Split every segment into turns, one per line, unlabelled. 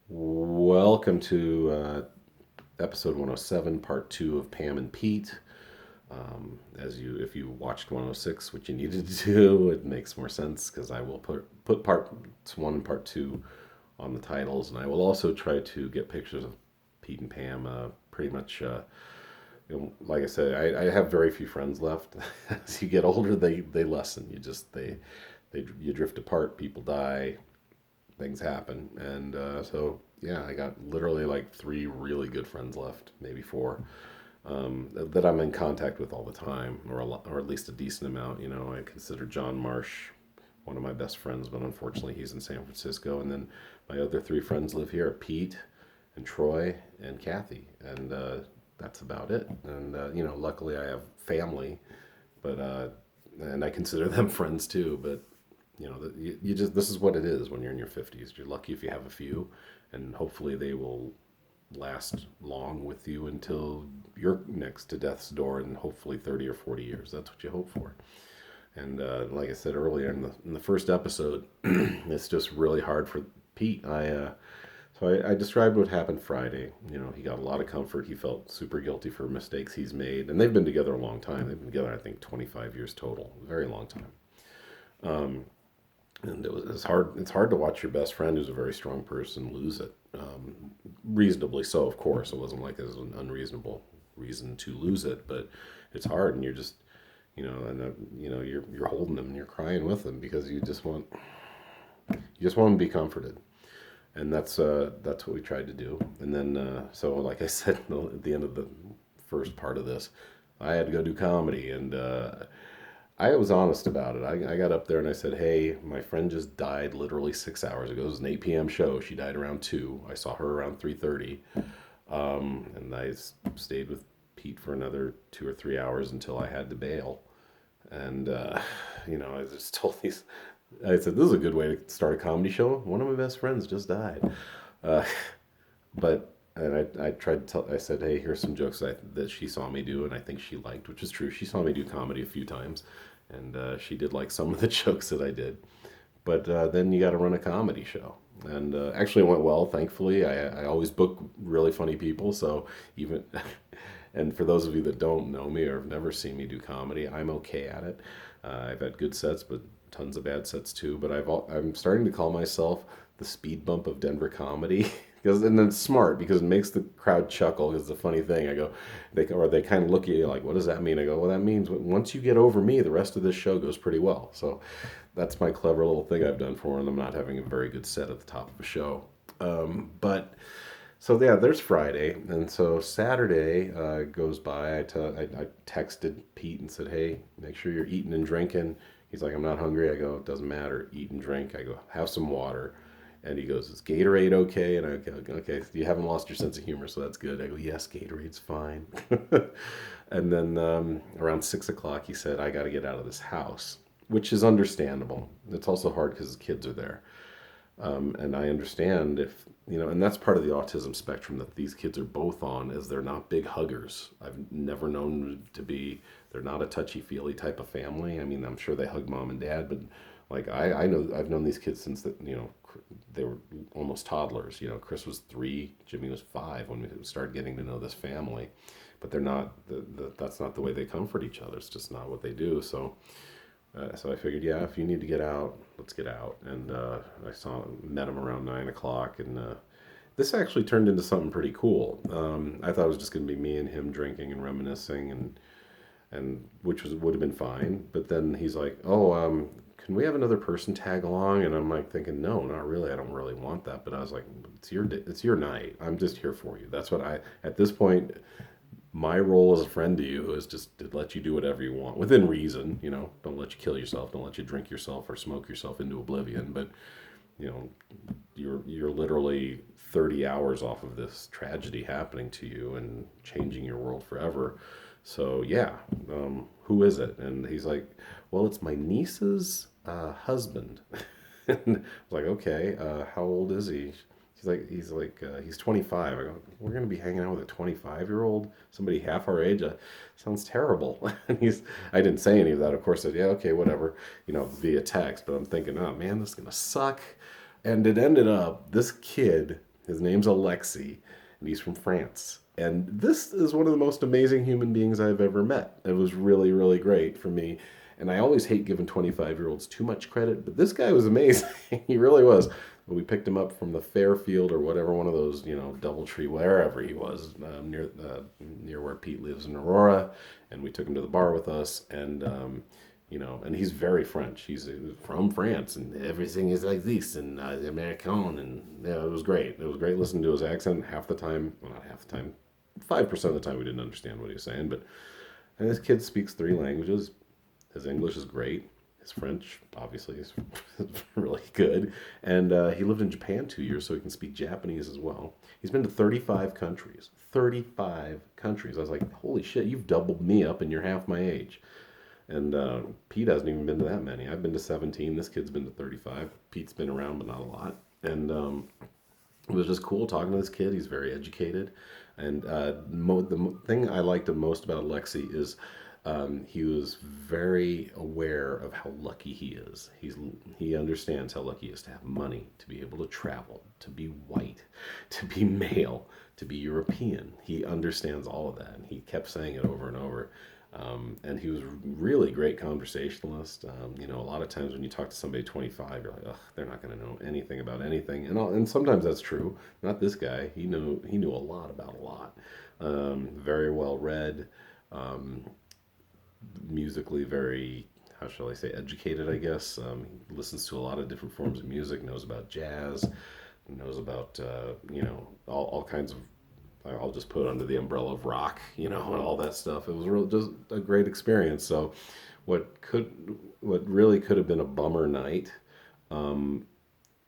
Welcome to episode 107, part two of Pam and Pete. If you watched 106, which you needed to do, it makes more sense because I will put part one and part two on the titles, and I will also try to get pictures of Pete and Pam. Pretty much, like I said, I have very few friends left. As you get older, they lessen. You drift apart. People die, things happen, and so yeah, I got literally like three really good friends left, maybe four, that I'm in contact with all the time, or at least a decent amount. I consider John Marsh one of my best friends, but unfortunately he's in San Francisco, and then my other three friends live here: Pete and Troy and Kathy, and that's about it. And luckily I have family, but and I consider them friends too. But you just this is what it is when you're in your 50s. You're lucky if you have a few, and hopefully they will last long with you until you're next to death's door, and hopefully 30 or 40 years. That's what you hope for. And like I said earlier in the first episode, it's just really hard for Pete. I described what happened Friday. He got a lot of comfort. He felt super guilty for mistakes he's made, and they've been together a long time. They've been together, I think, 25 years total. A very long time. And it's hard. It's hard to watch your best friend, who's a very strong person, lose it. Reasonably so, of course. It wasn't like there's an unreasonable reason to lose it, but it's hard, and you're just, you're holding them and you're crying with them because you just want them to be comforted, and that's what we tried to do. And then, so like I said at the end of the first part of this, I had to go do comedy, and I was honest about it. I got up there and I said, "Hey, my friend just died literally 6 hours ago. It was an 8 p.m. show. She died around 2. I saw her around 3:30, and stayed with Pete for another 2 or 3 hours until I had to bail." And I just told these. I said, "This is a good way to start a comedy show. One of my best friends just died." Uh, but and I tried to tell. I said, "Hey, here's some jokes that she saw me do, and I think she liked," which is true. She saw me do comedy a few times, and she did like some of the jokes that I did. But then you got to run a comedy show, and actually it went well. Thankfully, I always book really funny people, so even. And for those of you that don't know me or have never seen me do comedy, I'm okay at it. I've had good sets, but tons of bad sets too. But I'm starting to call myself the speed bump of Denver comedy. And it's smart because it makes the crowd chuckle. It's a funny thing. I go, they kind of look at you like, "What does that mean?" I go, "Well, that means once you get over me, the rest of this show goes pretty well." So that's my clever little thing I've done for when I'm not having a very good set at the top of a show. But so yeah, there's Friday, and so Saturday goes by. I texted Pete and said, "Hey, make sure you're eating and drinking." He's like, "I'm not hungry." I go, "It doesn't matter. Eat and drink." I go, "Have some water." And he goes, "Is Gatorade okay?" And I go, "Okay, you haven't lost your sense of humor, so that's good." I go, "Yes, Gatorade's fine." And then around 6 o'clock, he said, "I got to get out of this house," which is understandable. It's also hard because the kids are there. And I understand if, and that's part of the autism spectrum that these kids are both on, is they're not big huggers. I've never known to be, they're not a touchy feely type of family. I mean, I'm sure they hug mom and dad, but like I know, I've known these kids since that, they were almost toddlers. Chris was 3, Jimmy was 5 when we started getting to know this family, but they're not, that's not the way they comfort each other. It's just not what they do. So I figured, yeah, if you need to get out, let's get out. And met him around 9 o'clock, and this actually turned into something pretty cool. I thought it was just going to be me and him drinking and reminiscing, and which would have been fine. But then he's like, "Oh, can we have another person tag along?" And I'm like thinking, "No, not really. I don't really want that." But I was like, it's your night. I'm just here for you. That's what at this point, my role as a friend to you is just to let you do whatever you want within reason. Don't let you kill yourself. Don't let you drink yourself or smoke yourself into oblivion. But you know, you're literally 30 hours off of this tragedy happening to you and changing your world forever. So yeah, who is it? And he's like, "Well, it's my niece's husband." And I was like, "Okay, how old is he?" He's 25. I go, "We're gonna be hanging out with a 25-year-old, somebody half our age. Sounds terrible." And I didn't say any of that. Of course, I said, "Yeah, okay, whatever," via text. But I'm thinking, "Oh man, this is gonna suck." And it ended up this kid. His name's Alexi, and he's from France. And this is one of the most amazing human beings I've ever met. It was really, really great for me. And I always hate giving 25-year-olds too much credit, but this guy was amazing. He really was. We picked him up from the Fairfield or whatever, one of those, DoubleTree, wherever he was, near where Pete lives in Aurora. And we took him to the bar with us. And he's very French. He's from France, and everything is like this, and American, and yeah, it was great. It was great listening to his accent. Half the time, well, not half the time, 5% of the time, we didn't understand what he was saying. But and this kid speaks three languages. His English is great. His French, obviously, is really good. And he lived in Japan 2 years, so he can speak Japanese as well. He's been to 35 countries. 35 countries. I was like, holy shit, you've doubled me up, and you're half my age. And Pete hasn't even been to that many. I've been to 17. This kid's been to 35. Pete's been around, but not a lot. And it was just cool talking to this kid. He's very educated. And the thing I liked the most about Alexi is he was very aware of how lucky he is. He understands how lucky he is to have money, to be able to travel, to be white, to be male, to be European. He understands all of that, and he kept saying it over and over. And he was really great conversationalist. A lot of times when you talk to somebody 25, you're like, ugh, they're not going to know anything about anything. And sometimes that's true. Not this guy. He knew a lot about a lot. Very well read, um, musically very, how shall I say, educated, I guess. He listens to a lot of different forms of music, knows about jazz, knows about, all kinds of, I'll just put it under the umbrella of rock, and all that stuff. It was just a great experience. So, what really could have been a bummer night, um,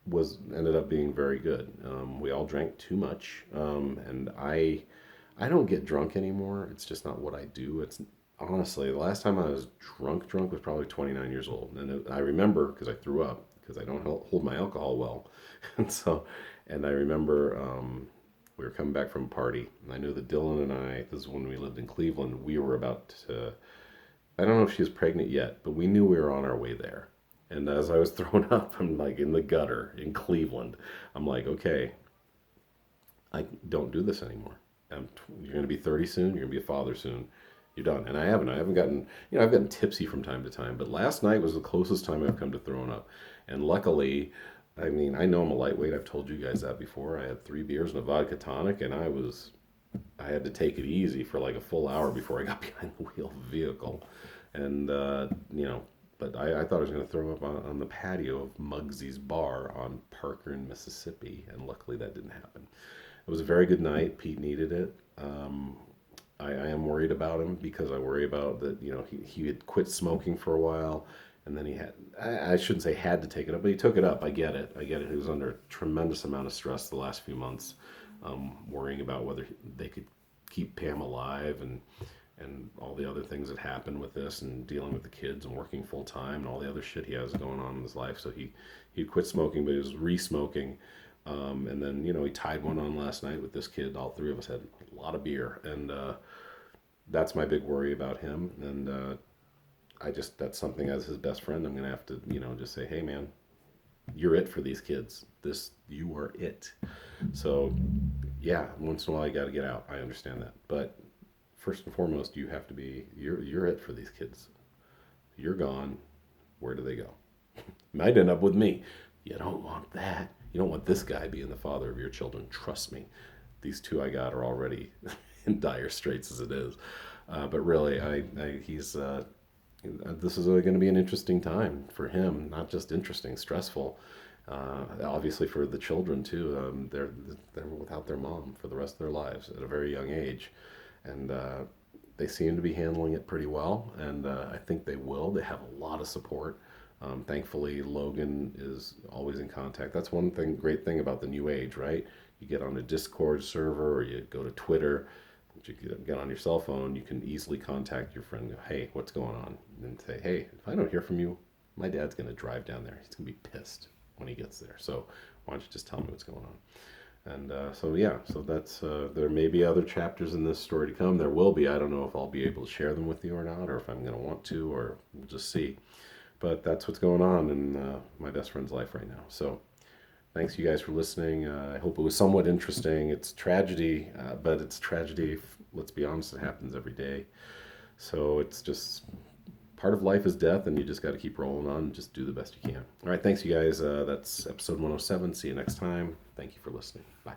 was ended up being very good. We all drank too much, and I don't get drunk anymore. It's just not what I do. It's honestly the last time I was drunk was probably 29 years old, and I remember because I threw up because I don't hold my alcohol well, and so, and I remember. We were coming back from a party, and I knew that Dylan and I, this is when we lived in Cleveland, we were about to, I don't know if she was pregnant yet, but we knew we were on our way there. And as I was thrown up, I'm like in the gutter in Cleveland. I'm like, okay, I don't do this anymore. You're going to be 30 soon. You're going to be a father soon. You're done. And I haven't. I haven't gotten, I've gotten tipsy from time to time, but last night was the closest time I've come to throwing up. And luckily, I mean, I know I'm a lightweight. I've told you guys that before. I had 3 beers and a vodka tonic, and I had to take it easy for like a full hour before I got behind the wheel of the vehicle. And, but I thought I was going to throw up on the patio of Muggsy's Bar on Parker in Mississippi, and luckily that didn't happen. It was a very good night. Pete needed it. I am worried about him because I worry about that, he had quit smoking for a while, and then he had, I shouldn't say had to take it up, but he took it up. I get it. He was under a tremendous amount of stress the last few months, worrying about whether they could keep Pam alive, and all the other things that happened with this, and dealing with the kids and working full time and all the other shit he has going on in his life. So he quit smoking, but he was re-smoking. And then, he tied one on last night with this kid. All three of us had a lot of beer, and that's my big worry about him. And that's something as his best friend, I'm going to have to, just say, hey, man, you're it for these kids. You are it. So, yeah, once in a while you got to get out. I understand that. But first and foremost, you have to you're it for these kids. You're gone. Where do they go? Might end up with me. You don't want that. You don't want this guy being the father of your children. Trust me. These two I got are already in dire straits as it is. But really, this is going to be an interesting time for him. Not just interesting, stressful. Obviously for the children too. They're without their mom for the rest of their lives at a very young age, and they seem to be handling it pretty well. And I think they will. They have a lot of support. Thankfully, Logan is always in contact. That's one great thing about the new age, right? You get on a Discord server or you go to Twitter, you get on your cell phone, you can easily contact your friend. Go, hey, what's going on? And say, hey, if I don't hear from you, my dad's going to drive down there. He's going to be pissed when he gets there. So why don't you just tell me what's going on? And so that's, there may be other chapters in this story to come. There will be. I don't know if I'll be able to share them with you or not, or if I'm going to want to, or we'll just see. But that's what's going on in my best friend's life right now. So Thanks, you guys, for listening. I hope it was somewhat interesting. It's tragedy, but it's tragedy. Let's be honest, it happens every day. So it's just part of life is death, and you just got to keep rolling on and just do the best you can. All right, thanks, you guys. That's episode 107. See you next time. Thank you for listening. Bye.